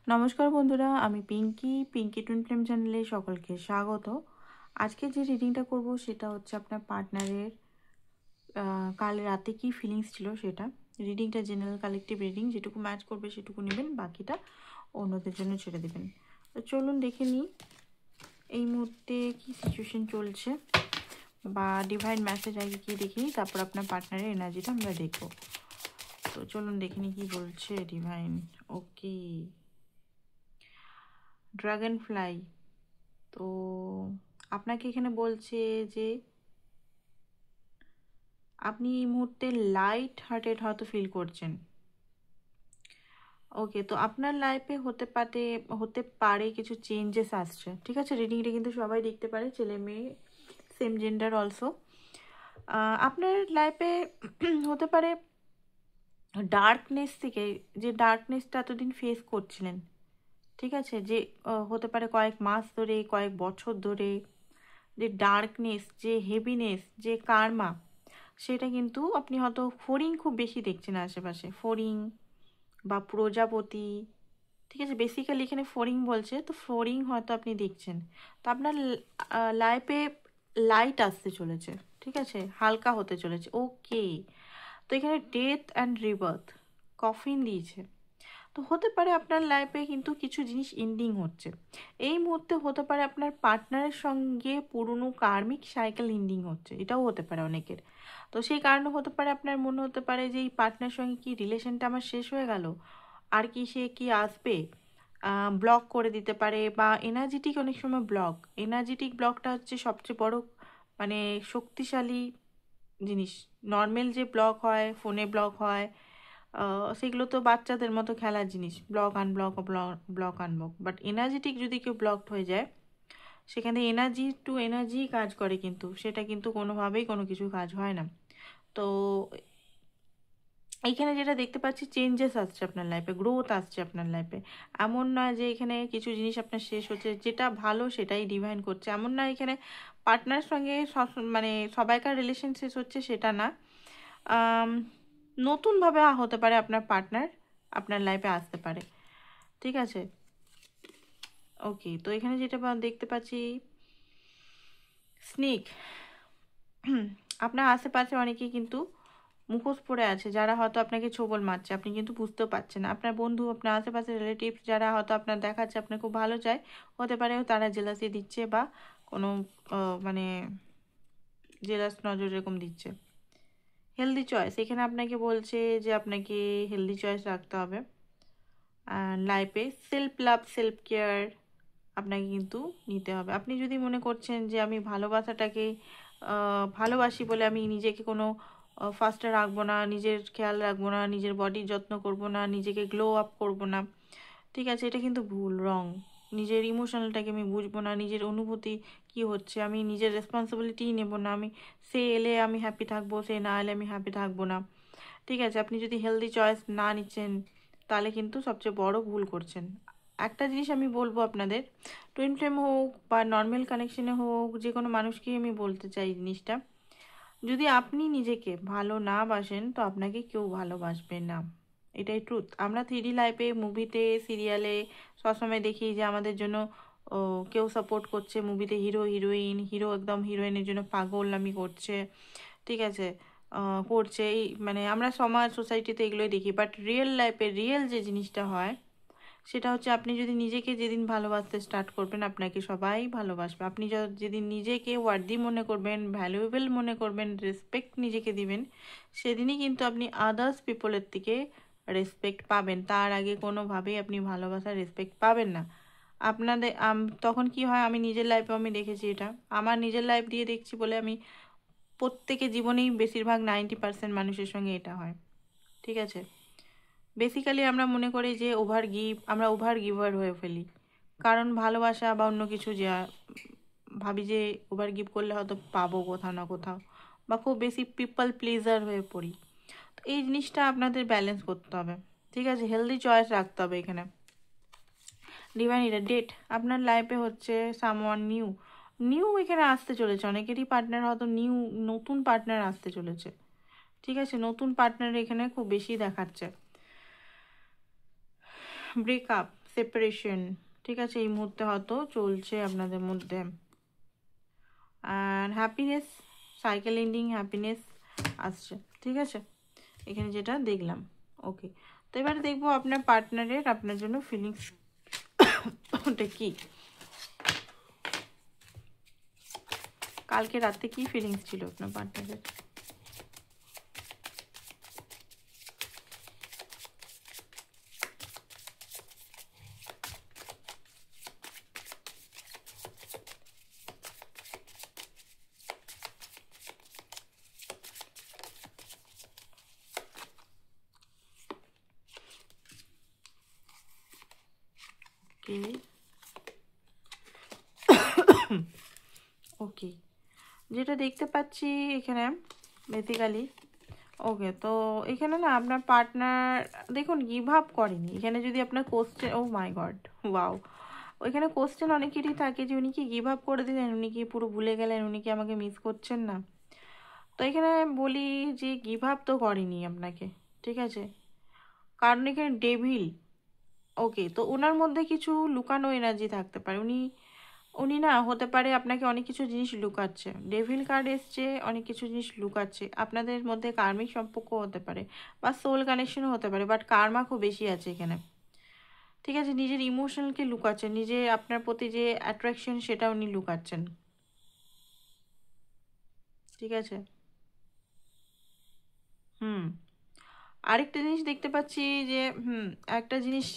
নমস্কার বন্ধুরা, আমি পিঙ্কি টুইন ফ্লেম চ্যানেলে সকলকে স্বাগত। আজকে যে রিডিংটা করব সেটা হচ্ছে আপনার পার্টনারের কাল রাতে কি ফিলিংস ছিল সেটা। রিডিংটা জেনারেল কালেকটিভ রিডিং, যেটুকু ম্যাচ করবে সেটুকু নেবেন, বাকিটা অন্যদের জন্য ছেড়ে দেবেন। তো চলুন দেখে নিই এই মুহূর্তে কি সিচুয়েশন চলছে, বা ডিভাইন মেসেজ আগে কি দেখে নিই, তারপর আপনার পার্টনারের এনার্জিটা আমরা দেখব। তো চলুন দেখে নিই কি বলছে ডিভাইন। ওকে, ড্রাগন ফ্লাই। তো আপনাকে এখানে বলছে যে আপনি এই মুহূর্তে লাইট হার্টেড হয়তো ফিল করছেন। ওকে, তো আপনার লাইফে হতে পারে কিছু চেঞ্জেস আসছে। ঠিক আছে, রিডিংটা কিন্তু সবাই দেখতে পারে, ছেলে মেয়ে, সেম জেন্ডার অলসো। আপনার লাইফে হতে পারে ডার্কনেস থেকে, যে ডার্কনেসটা এতদিন ফেস করছিলেন, ঠিক আছে, যে হতে পারে কয়েক মাস ধরে, কয়েক বছর ধরে, যে ডার্কনেস, যে হেভিনেস, যে কার্মা, সেটা কিন্তু আপনি হয়তো ফড়িং খুব বেশি দেখছেন আশেপাশে, ফড়িং বা প্রজাপতি। ঠিক আছে, বেসিক্যালি এখানে ফড়িং বলছে, তো ফড়িং হয়তো আপনি দেখছেন। তো আপনার লাইফে লাইট আসতে চলেছে, ঠিক আছে, হালকা হতে চলেছে। ওকে, তো এখানে ডেথ অ্যান্ড রিবার্থ কফিন দিয়েছে। তো হতে পারে আপনার লাইফে কিন্তু কিছু জিনিস এন্ডিং হচ্ছে এই মুহূর্তে। হতে পারে আপনার পার্টনারের সঙ্গে পুরনো কার্মিক সাইকেল এন্ডিং হচ্ছে, এটাও হতে পারে অনেকের। তো সেই কারণে হতে পারে আপনার মনে হতে পারে যে এই পার্টনারের সঙ্গে কি রিলেশনটা আমার শেষ হয়ে গেল, আর কি সে কি আসবে, ব্লক করে দিতে পারে। বা এনার্জেটিক, অনেক সময় এনার্জেটিক ব্লকটা হচ্ছে সবচেয়ে বড় মানে শক্তিশালী জিনিস। নর্মাল যে ব্লক হয়, ফোনে ব্লক হয়, সেগুলো তো বাচ্চাদের মতো খেলার জিনিস, block unblock, block unblock. But energetic যদি কেউ ব্লকড হয়ে যায়, সেখানে এনার্জি টু এনার্জি কাজ করে, কিন্তু সেটা কিন্তু কোনোভাবেই কোনো কিছু কাজ হয় না। তো এইখানে যেটা দেখতে পাচ্ছি, চেঞ্জেস আসছে আপনার লাইফে, গ্রোথ আসছে আপনার লাইফে। এমন নয় যে এখানে কিছু জিনিস আপনার শেষ হচ্ছে, যেটা ভালো সেটাই ডিভাইন করছে, এমন না এখানে পার্টনারের সঙ্গে মানে সবাইকার রিলেশন শেষ হচ্ছে সেটা না। নতুনভাবে হতে পারে আপনার পার্টনার আপনার লাইফে আসতে পারে, ঠিক আছে। ওকে, তো এখানে যেটা দেখতে পাচ্ছি, স্নেক। আপনার আশেপাশে অনেকেই কিন্তু মুখোশ পরে আছে, যারা হয়তো আপনাকে ছোবল মারছে, আপনি কিন্তু বুঝতেও পারছেন না। আপনার বন্ধু, আপনার আশেপাশে রিলেটিভস যারা হয়তো আপনার দেখাচ্ছে, আপনার খুব ভালো চায়, হতে পারে তারা জেলাসি দিচ্ছে, বা কোনো মানে জেলাস নজর এরকম দিচ্ছে। হেলদি চয়েস, এখানে আপনাকে বলছে যে আপনাকে হেলদি চয়েস রাখতে হবে লাইফে। সেলফ লাভ, সেলফ কেয়ার আপনাকে কিন্তু নিতে হবে। আপনি যদি মনে করছেন যে আমি ভালোবাসাটাকে ভালোবাসি বলে আমি নিজেকে কোনো ফার্স্টে রাখবো না, নিজের খেয়াল রাখবো না, নিজের বডির যত্ন করবো না, নিজেকে গ্লো আপ করবো না, ঠিক আছে, এটা কিন্তু ভুল, রং। নিজের ইমোশনালটাকে আমি বুঝবো না, নিজের অনুভূতি কি হচ্ছে আমি নিজের রেসপন্সিবিলিটিই নেব না। আমি সে এলে আমি হ্যাপি থাকবো, সে না এলে আমি হ্যাপি থাকবো না, ঠিক আছে। আপনি যদি হেলদি চয়েস না নিচ্ছেন, তাহলে কিন্তু সবচেয়ে বড় ভুল করছেন। একটা জিনিস আমি বলবো আপনাদের, টুইন ফ্লেম হোক বা নর্মাল কানেকশনে হোক, যে কোনো মানুষকেই আমি বলতে চাই জিনিসটা, যদি আপনি নিজেকে ভালো না বাসেন, তো আপনাকে কেউ ভালোবাসবে না, এটাই ট্রুথ। আমরা 3D লাইফে, মুভিতে, সিরিয়ালে সবসময় দেখি যে আমাদের জন্য কেউ সাপোর্ট করছে। মুভিতে হিরো হিরোইন, হিরো একদম হিরোইনের জন্য পাগলামি করছে, ঠিক আছে, করছে, এই মানে আমরা সমাজ সোসাইটিতে এগুলোই দেখি। বাট রিয়েল লাইফে রিয়েল যে জিনিসটা হয়, সেটা হচ্ছে আপনি যদি নিজেকে যেদিন ভালোবাসতে স্টার্ট করবেন, আপনাকে সবাই ভালোবাসবে। আপনি যেদিন নিজেকে ওয়ার্দি মনে করবেন, ভ্যালুয়েবল মনে করবেন, রেসপেক্ট নিজেকে দিবেন, সেদিনই কিন্তু আপনি আদার্স পিপলের থেকে রেসপেক্ট পাবেন। তার আগে কোনোভাবেই আপনি ভালোবাসার রেসপেক্ট পাবেন না। আপনাদের তখন কি হয়, আমি নিজের লাইফে আমি দেখেছি এটা, আমার নিজের লাইফ দিয়ে দেখছি বলে আমি প্রত্যেকে জীবনেই বেশিরভাগ 90% মানুষের সঙ্গে এটা হয়, ঠিক আছে। বেসিক্যালি আমরা মনে করি যে আমরা ওভার গিভার হয়ে ফেলি, কারণ ভালোবাসা বা অন্য কিছু, যে ভাবি যে ওভার গিভ করলে হয়তো পাবো কোথাও না কোথাও, বা খুব বেশি পিপল প্লিজার হয়ে পড়ি। তো এই জিনিসটা আপনাদের ব্যালেন্স করতে হবে, ঠিক আছে, হেলদি চয়েস রাখতে হবে এখানে। ডিভাইন এটা ডেট, আপনার লাইফে হচ্ছে সামওয়ান নিউ, এখানে আসতে চলেছে। অনেকেরই পার্টনার হয়তো নতুন পার্টনার আসতে চলেছে, ঠিক আছে, নতুন পার্টনার এখানে খুব বেশি দেখাচ্ছে। ব্রেকআপ, সেপারেশন, ঠিক আছে, এই মুহূর্তে হয়তো চলছে আপনাদের মধ্যে। আর হ্যাপিনেস, সাইকেল এন্ডিং হ্যাপিনেস আসছে, ঠিক আছে, এখানে যেটা দেখলাম। ওকে, তো এবারে দেখবো আপনার পার্টনারের আপনার জন্য ফিলিংস ওটা কি, কালকে রাতে কি ফিলিংস ছিল আপনার পার্টনারের। ওকে ওকে, যেটা দেখতে পাচ্ছি এখানে বেসিক্যালি, ওকে, তো এখানে না আপনার পার্টনার দেখুন গিভ আপ করেনি। এখানে যদি আপনার কোশ্চেন, ও মাই গড, ওয়াও, ওইখানে কোশ্চেন অনেকেরই থাকে যে উনি কি গিভ আপ করে দিলেন, উনি কি পুরো ভুলে গেলেন, উনি কি আমাকে মিস করছেন না। তো এখানে বলি যে গিভ আপ তো করেনি আপনাকে, ঠিক আছে, কারণ এখানে ডেভিল। ওকে, তো ওনার মধ্যে কিছু লুকানো এনার্জি থাকতে পারে। উনি উনি না হতে পারে আপনাকে অনেক কিছু জিনিস লুকাচ্ছে। ডেভিল কার্ড এসছে, অনেক কিছু জিনিস লুকাচ্ছে। আপনাদের মধ্যে কার্মিক সম্পর্ক হতে পারে বা সোল কানেকশনও হতে পারে, বাট কার্মা খুব বেশি আছে এখানে, ঠিক আছে। নিজের ইমোশনকে লুকাচ্ছেন, নিজে আপনার প্রতি যে অ্যাট্রাকশন সেটা উনি লুকাচ্ছেন, ঠিক আছে। হুম, আরেকটা জিনিস দেখতে পাচ্ছি যে একটা জিনিস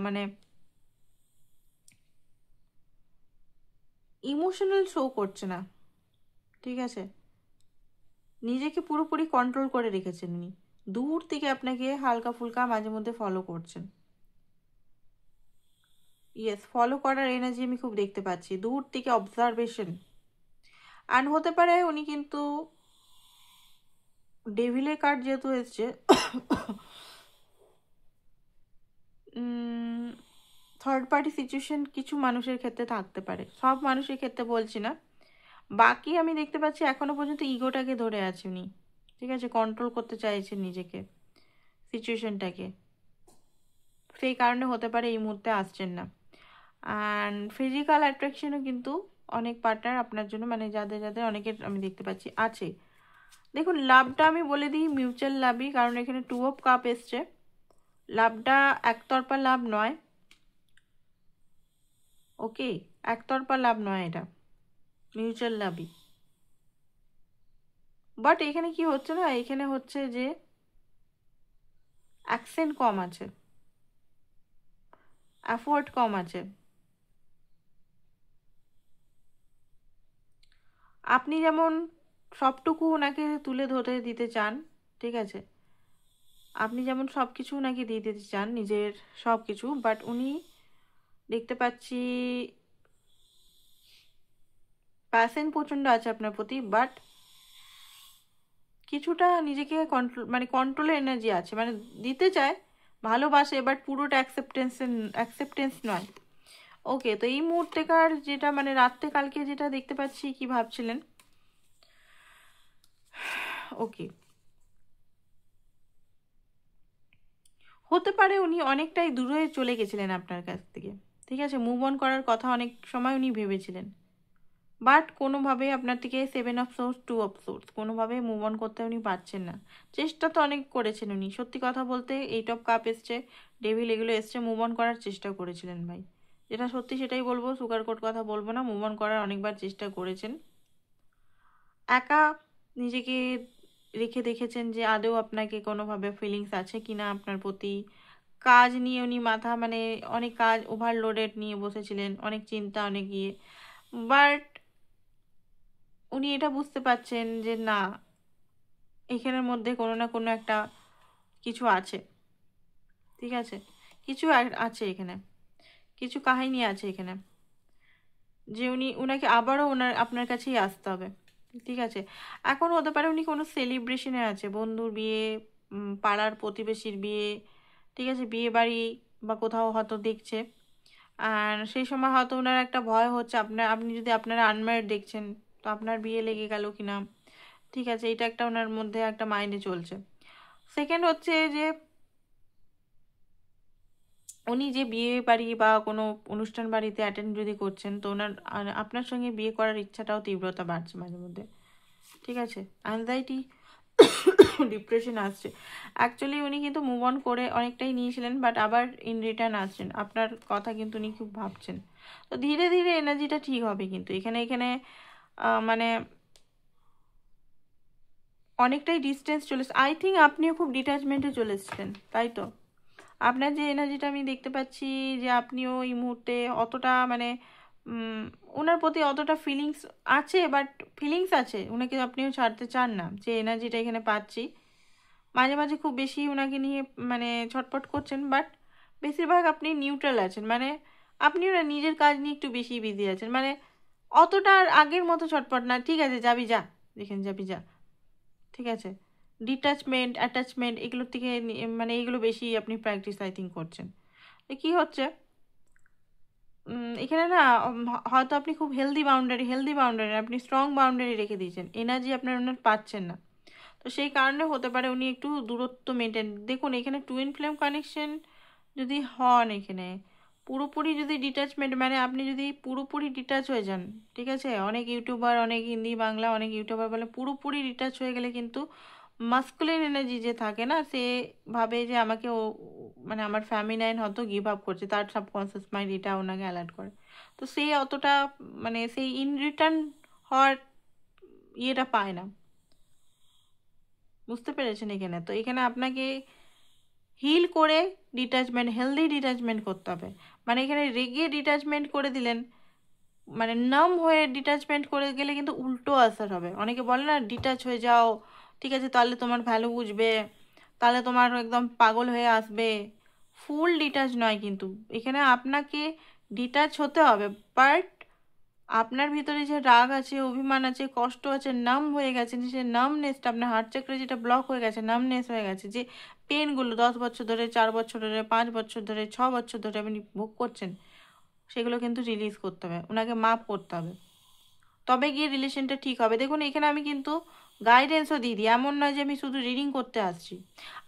মানে ইমোশনাল শো করছে না, ঠিক আছে, নিজেকে পুরোপুরি কন্ট্রোল করে রেখেছেন উনি। দূর থেকে আপনাকে হালকা ফুলকা মাঝে মধ্যে ফলো করছেন। ইয়েস, ফলো করার এনার্জি আমি খুব দেখতে পাচ্ছি, দূর থেকে অবজারভেশন। আর হতে পারে উনি কিন্তু ডেভিলের কার্ড যেহেতু এসছে, থার্ড পার্টি সিচুয়েশন কিছু মানুষের ক্ষেত্রে থাকতে পারে, সব মানুষের ক্ষেত্রে বলছি না। বাকি আমি দেখতে পাচ্ছি এখনো পর্যন্ত ইগোটাকে ধরে আছে উনি, ঠিক আছে, কন্ট্রোল করতে চাইছেন নিজেকে, সিচুয়েশনটাকে, সেই কারণে হতে পারে এই মুহূর্তে আসছেন না। অ্যান্ড ফিজিক্যাল অ্যাট্রাকশনও কিন্তু অনেক পার্টনার আপনার জন্য, মানে যাদের যাদের অনেকের আমি দেখতে পাচ্ছি আছে। দেখুন লাভটা আমি বলে দিই মিউচুয়াল লাভই, কারণ এখানে 2 অফ কাপ এসছে। লাভটা একতরফা লাভ নয়, ওকে, একতরফা লাভ নয়, এটা মিউচুয়াল লাভই। বাট এখানে কি হচ্ছে না, এখানে হচ্ছে যে অ্যাকসেন্ট কম আছে, এফোর্ট কম আছে। আপনি যেমন সবটুকু ওনাকে তুলে ধরে দিতে চান, ঠিক আছে, আপনি যেমন সব কিছু ওনাকে দিয়ে দিতে চান, নিজের সব কিছু, বাট উনি দেখতে পাচ্ছি প্যাশন প্রচণ্ড আছে আপনার প্রতি, বাট কিছুটা নিজেকে কন্ট্রোল, মানে কন্ট্রোলের এনার্জি আছে, মানে দিতে চায়, ভালোবাসে, বাট পুরোটা অ্যাকসেপ্টেন্স নয়। ওকে, তো এই মুহূর্তেকার যেটা মানে রাত্রে কালকে যেটা দেখতে পাচ্ছি কি ভাবছিলেন, ওকে, হতে পারে উনি অনেকটাই দূরে চলে গেছিলেন আপনার কাছ থেকে, ঠিক আছে, মুভ অন করার কথা অনেক সময় উনি ভেবেছিলেন, বাট কোনোভাবে আপনার থেকে 7 অফ সোর্স 2 অফ সোর্স কোনোভাবে মুভ অন করতে উনি পারছেন না। চেষ্টা তো অনেক করেছেন উনি, সত্যি কথা বলতে 8 অফ কাপ এসছে, ডেভিল এগুলো এসছে, মুভ অন করার চেষ্টা করেছিলেন ভাই, যেটা সত্যি সেটাই বলবো, সুগার কোট কথা বলবো না, মুভ অন করার অনেকবার চেষ্টা করেছেন। একা নিজেকে রেখে দেখেছেন যে আদৌ আপনাকে কোনোভাবে ফিলিংস আছে কি না আপনার প্রতি। কাজ নিয়ে উনি মাথা, মানে অনেক কাজ ওভারলোডেড নিয়ে বসেছিলেন, অনেক চিন্তা, অনেক ইয়ে, বাট উনি এটা বুঝতে পারছেন যে না, এখানের মধ্যে কোনো না কোনো একটা কিছু আছে, ঠিক আছে, কিছু আছে এখানে, কিছু কাহিনী আছে এখানে, যে উনাকে আবারও আপনার কাছেই আসতে হবে, ঠিক আছে। এখন হতে পারে উনি কোনো সেলিব্রেশনে আছে, বন্ধুর বিয়ে, পাড়ার প্রতিবেশীর বিয়ে, ঠিক আছে, বিয়ে বাড়ি বা কোথাও হয়তো দেখছে। আর সেই সময় হয়তো ওনার একটা ভয় হচ্ছে, আপনি যদি আপনারা আনম্যারিড দেখছেন, তো আপনার বিয়ে লেগে গেল কিনা, ঠিক আছে, এটা একটা ওনার মধ্যে একটা মাইন্ডে চলছে। সেকেন্ড হচ্ছে যে উনি যে বিয়ে বাড়ি বা কোনো অনুষ্ঠান বাড়িতে অ্যাটেন্ড যদি করছেন, তো ওনার আপনার সঙ্গে বিয়ে করার ইচ্ছাটাও তীব্রতা বাড়ছে মাঝে মধ্যে। ঠিক আছে, অ্যাংজাইটি ডিপ্রেশন আসছে। অ্যাকচুয়ালি উনি কিন্তু মুভ অন করে অনেকটাই নিয়েছিলেন, বাট আবার ইন রিটার্ন আসছেন। আপনার কথা কিন্তু উনি খুব ভাবছেন। তো ধীরে ধীরে এনার্জিটা ঠিক হবে কিন্তু এখানে এখানে মানে অনেকটাই ডিস্টেন্স চলে এসছে। আই থিঙ্ক আপনিও খুব ডিট্যাচমেন্টে চলে এসছেন, তাই তো? আপনার যে এনার্জিটা আমি দেখতে পাচ্ছি যে আপনিও এই মুহূর্তে অতটা মানে ওনার প্রতি অতটা ফিলিংস আছে, বাট ফিলিংস আছে, ওনাকে আপনিও ছাড়তে চান না, যে এনার্জিটা এখানে পাচ্ছি। মাঝে মাঝে খুব বেশি ওনাকে নিয়ে মানে ছটপট করছেন, বাট বেশিরভাগ আপনি নিউট্রাল আছেন। মানে আপনি ওরা নিজের কাজ নিয়ে একটু বেশি বিজি আছেন, মানে অতটা আর আগের মতো ছটপট না। ঠিক আছে, যাবি যা, যেখানে যাবি যা, ঠিক আছে। ডিট্যাচমেন্ট, অ্যাটাচমেন্ট এগুলোর থেকে মানে এইগুলো বেশি আপনি প্র্যাকটিস আই থিঙ্ক করছেন। কি হচ্ছে এখানে না, হয়তো আপনি খুব হেলদি বাউন্ডারি আপনি স্ট্রং বাউন্ডারি রেখে দিয়েছেন, এনার্জি আপনার ওনার পাচ্ছেন না। তো সেই কারণে হতে পারে উনি একটু দূরত্ব মেনটেন। দেখুন এখানে টুইন ফ্লেম কানেকশন যদি হন, এখানে পুরোপুরি যদি ডিট্যাচমেন্ট, মানে আপনি যদি পুরোপুরি ডিট্যাচ হয়ে যান, ঠিক আছে। অনেক ইউটিউবার, অনেক হিন্দি বাংলা অনেক ইউটিউবার বলে পুরোপুরি ডিট্যাচ হয়ে গেলে কিন্তু মাস্কুলিন এনার্জি যে থাকে না, সে ভাবে যে আমাকে ও মানে আমার ফ্যামিনাইন হয়তো গিভ আপ করছে, তার সাবকনসিয়াস মাইন্ড এটা ওনাকে অ্যালার্ট করে। তো সে অতটা মানে সেই ইন রিটার্ন হওয়ার ইয়েটা পায় না, বুঝতে পেরেছেন এখানে? তো এখানে আপনাকে হিল করে ডিট্যাচমেন্ট, হেলদি ডিট্যাচমেন্ট করতে হবে। মানে এখানে রেগে ডিট্যাচমেন্ট করে দিলেন, মানে নাম হয়ে ডিট্যাচমেন্ট করে গেলে কিন্তু উল্টো আসার হবে। অনেকে বলে না ডিট্যাচ হয়ে যাও, ঠিক আছে, তাহলে তোমার ভ্যালু বুঝবে, তাহলে তোমার একদম পাগল হয়ে আসবে। ফুল ডিট্যাচ নয় কিন্তু, এখানে আপনাকে ডিট্যাচ হতে হবে, বাট আপনার ভিতরে যে রাগ আছে, অভিমান আছে, কষ্ট আছে, নাম হয়ে গেছে, সে নামনেসটা আপনার হার্ট চাকরা যেটা ব্লক হয়ে গেছে, নামনেস হয়ে গেছে, যে পেনগুলো 10 বছর ধরে, 4 বছর ধরে, 5 বছর ধরে, 6 বছর ধরে আপনি ভোগ করছেন, সেগুলো কিন্তু রিলিজ করতে হবে, ওনাকে মাফ করতে হবে, তবে গিয়ে রিলেশনটা ঠিক হবে। দেখুন এখানে আমি কিন্তু গাইডেন্সও দিয়ে দিই, এমন নয় যে আমি শুধু রিডিং করতে আসছি।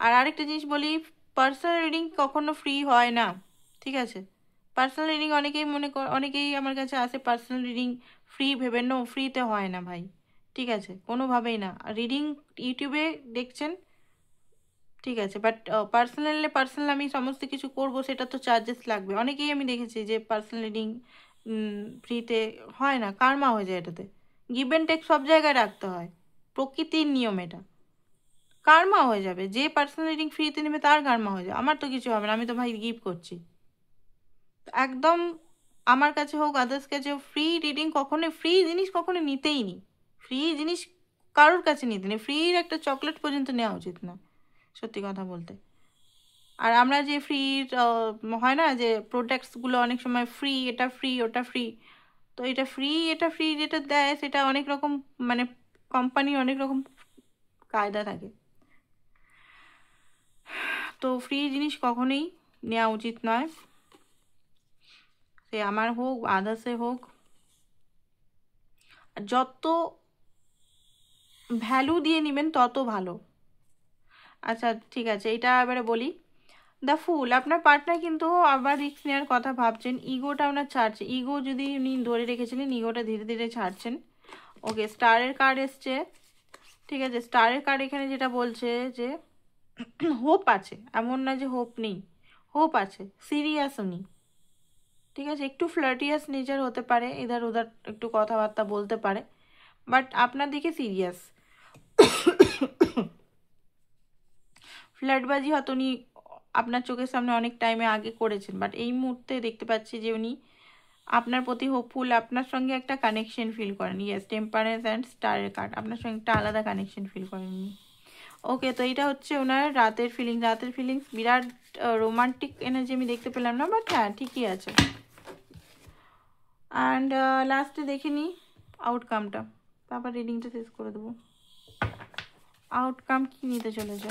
আর আরেকটা জিনিস বলি, পার্সোনাল রিডিং কখনো ফ্রি হয় না, ঠিক আছে। পার্সোনাল রিডিং অনেকেই আমার কাছে আসে পার্সোনাল রিডিং ফ্রি ভেবে, নো, ফ্রিতে হয় না ভাই, ঠিক আছে, কোনোভাবেই না। রিডিং ইউটিউবে দেখছেন, ঠিক আছে, বাট পার্সোনাল আমি সমস্ত কিছু করব, সেটা তো চার্জেস লাগবে। অনেকেই আমি দেখেছি যে পার্সোনাল রিডিং ফ্রিতে হয় না, কারমা হয়ে যায় এটাতে। গিভ অ্যান্ড টেক সব জায়গায় রাখতে হয়, প্রকৃতির নিয়ম এটা। কারমা হয়ে যাবে, যে পার্সোনাল রিডিং ফ্রিতে নেবে তার কারমা হয়ে যাবে, আমার তো কিছু হবে না, আমি তো ভাই গিভ করছি। একদম আমার কাছে হোক, আদার্স কাছে হোক, ফ্রি রিডিং কখনোই, ফ্রি জিনিস কখনো নিতেই নি। ফ্রি জিনিস কারোর কাছে নিতে নেই, ফ্রির একটা চকলেট পর্যন্ত নেওয়া উচিত না, সত্যি কথা বলতে। আর আমরা যে ফ্রি হয় না যে প্রোডাক্টসগুলো অনেক সময় ফ্রি, এটা ফ্রি ওটা ফ্রি, তো এটা ফ্রি যেটা দেয় সেটা অনেক রকম মানে কোম্পানির অনেক রকম কায়দা থাকে। তো ফ্রি জিনিস কখনোই নেওয়া উচিত নয়, সে আমার হোক আদার্সে হোক। যত ভ্যালু দিয়ে নেবেন তত ভালো। আচ্ছা ঠিক আছে, এটা এবারে বলি। দ্য ফুল, আপনার পার্টনার কিন্তু আবার রিস্ক নেওয়ার কথা ভাবছেন, ইগোটা ওনার ছাড়ছে, ইগো যদি উনি ধরে রেখেছিলেন, ইগোটা ধীরে ধীরে ছাড়ছেন। ওকে, স্টারের কার্ড এসছে, ঠিক আছে। স্টারের কার্ড এখানে যেটা বলছে যে হোপ আছে, এমন না যে হোপ নেই, হোপ আছে, সিরিয়াস উনি, ঠিক আছে। একটু ফ্লার্টিয়াস নেচার হতে পারে, ইধার উধার একটু কথাবার্তা বলতে পারে, বাট আপনার দিকে সিরিয়াস। ফ্ল্যাটবাজি হয়তো উনি আপনার চোখের সামনে অনেক টাইমে আগে করেছেন, বাট এই মুহূর্তে দেখতে পাচ্ছি যে উনি আপনার প্রতি হোপফুল, আপনার সঙ্গে একটা কানেকশন ফিল করেন। ইয়েস, টেম্পারেন্স অ্যান্ড স্টারের কার্ড, আপনার সঙ্গে একটা আলাদা কানেকশন ফিল করেন উনি। ওকে, তো এইটা হচ্ছে ওনার রাতের ফিলিংস। বিরাট রোমান্টিক এনার্জি আমি দেখতে পেলাম না, বাট হ্যাঁ ঠিকই আছে। অ্যান্ড লাস্টে দেখে নিই আউটকামটা, তারপর রিডিংটা শেষ করে দেবো। আউটকাম কি নিতে চলেছে?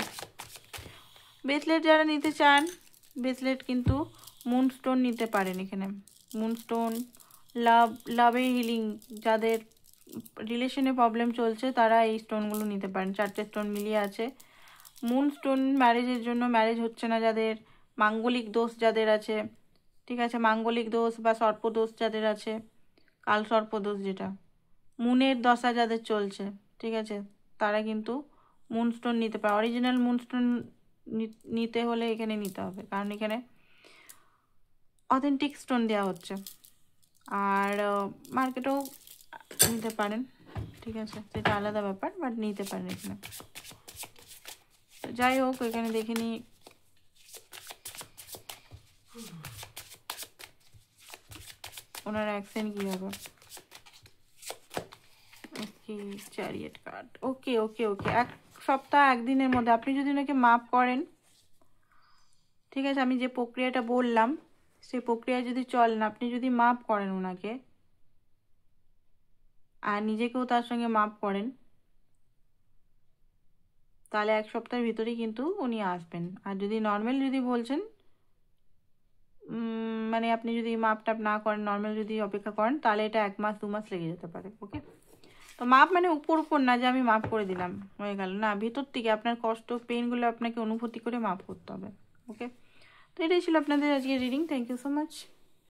ব্রেসলেট যারা নিতে চান, ব্রেসলেট কিন্তু মুনস্টোন নিতে পারেন। এখানে মুনস্টোন, লাভে হিলিং, যাদের রিলেশনে প্রবলেম চলছে তারা এই স্টোনগুলো নিতে পারেন। 4টে স্টোন মিলিয়ে আছে। মুনস্টোন ম্যারেজের জন্য, ম্যারেজ হচ্ছে না যাদের, মাঙ্গলিক দোষ যাদের আছে, ঠিক আছে, মাঙ্গলিক দোষ বা সর্পদোষ যাদের আছে, কাল সর্পদোষ যেটা, মুনের দশা যাদের চলছে, ঠিক আছে, তারা কিন্তু মুনস্টোন নিতে পারে। অরিজিনাল মুনস্টোন নিতে হলে এখানে নিতে হবে, কারণ এখানে অথেন্টিক স্টোন দেওয়া হচ্ছে। আর মার্কেটেও নিতে পারেন, ঠিক আছে, সেটা আলাদা ব্যাপার, বাট নিতে পারেন এখানে। যাই হোক, এখানে দেখে নিই ওনার অ্যাকশন কী হবে। ওকে, চ্যারিয়েট কার্ড। ওকে ওকে ওকে, 1 সপ্তাহ 1 দিনের মধ্যে আপনি যদি ওনাকে মাপ করেন, ঠিক আছে, আমি যে প্রক্রিয়াটা বললাম সেই প্রক্রিয়া যদি চলেন, আপনি যদি মাপ করেন ওনাকে আর নিজেকেও তার সঙ্গে মাপ করেন, তাহলে 1 সপ্তাহের ভিতরেই কিন্তু উনি আসবেন। আর যদি নর্মাল যদি বলছেন, মানে আপনি যদি মাপ টাপ না করেন, নর্মাল যদি অপেক্ষা করেন, তাহলে এটা 1 মাস 2 মাস লেগে যেতে পারে। ওকে, তো মাপ মানে উপর উপর না যে আমি মাপ করে দিলাম হয়ে গেল, না, ভিতর থেকে আপনার কষ্ট পেইনগুলো আপনাকে অনুভূতি করে মাপ করতে হবে। ওকে, তো এটাই ছিল আপনাদের আজকে reading. Thank you so much.